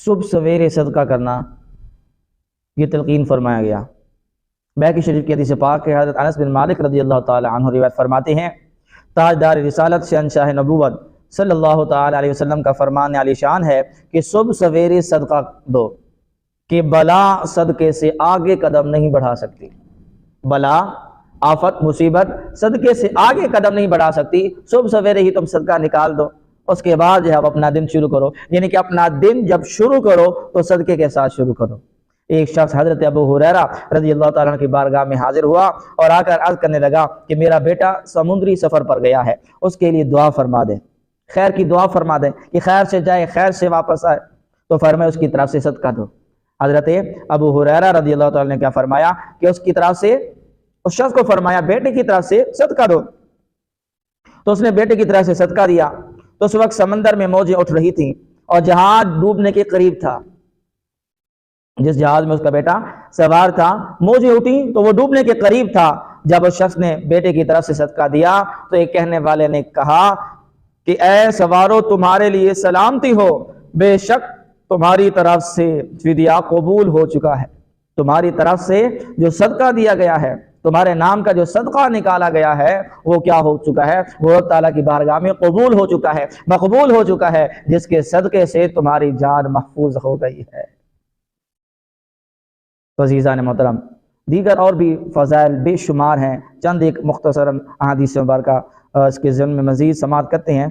صبح سویرے صدقہ کرنا یہ تلقین فرمایا گیا۔ بیہقی شریف کی حدیث پاک ہے، حضرت انس بن مالک رضی اللہ تعالی عنہ روایت فرماتے ہیں، تاجدار رسالت شہنشاہ نبوت صلی اللہ تعالی علیہ وسلم کا فرمان عالی شان ہے کہ صبح سویرے صدقہ دو کہ بلا صدقے سے آگے قدم نہیں بڑھا سکتی۔ بلا، آفت، مصیبت صدقے سے آگے قدم نہیں بڑھا سکتی۔ صبح سویرے ہی تم صدقہ نکال دو، اس کے بعد جو ہے اپنا دن شروع کرو، یعنی کہ اپنا دن جب شروع کرو تو صدقے کے ساتھ شروع کرو۔ ایک شخص حضرت ابو ہریرہ رضی اللہ تعالیٰ عنہ کی بارگاہ میں حاضر ہوا اور آ کر عرض کرنے لگا کہ میرا بیٹا سمندری سفر پر گیا ہے، اس کے لیے دعا فرما دیں، خیر کی دعا فرما دیں کہ خیر سے جائے، خیر سے واپس آئے۔ تو فرمائے اس کی طرف سے صدقہ دو۔ حضرت ابو ہریرہ رضی اللہ تعالیٰ نے کیا فرمایا کہ اس کی طرف سے، اس شخص کو فرمایا بیٹے کی طرف سے صدقہ دو۔ تو اس نے بیٹے کی طرف سے صدقہ دیا۔ تو اس وقت سمندر میں موجیں اٹھ رہی تھیں اور جہاز ڈوبنے کے قریب تھا۔ جس جہاز میں اس کا بیٹا سوار تھا، موجیں اٹھی تو وہ ڈوبنے کے قریب تھا۔ جب اس شخص نے بیٹے کی طرف سے صدقہ دیا تو ایک کہنے والے نے کہا کہ اے سوارو، تمہارے لیے سلامتی ہو، بے شک تمہاری طرف سے فدیہ قبول ہو چکا ہے۔ تمہاری طرف سے جو صدقہ دیا گیا ہے، تمہارے نام کا جو صدقہ نکالا گیا ہے، وہ کیا ہو چکا ہے؟ وہ اللہ تعالیٰ کی بارگاہ میں قبول ہو چکا ہے، مقبول ہو چکا ہے، جس کے صدقے سے تمہاری جان محفوظ ہو گئی ہے۔ تو عزیزان محترم، دیگر اور بھی فضائل بے شمار ہیں، چند ایک مختصر احادیث مبارکہ اس کے ضمن میں مزید سماعت کرتے ہیں۔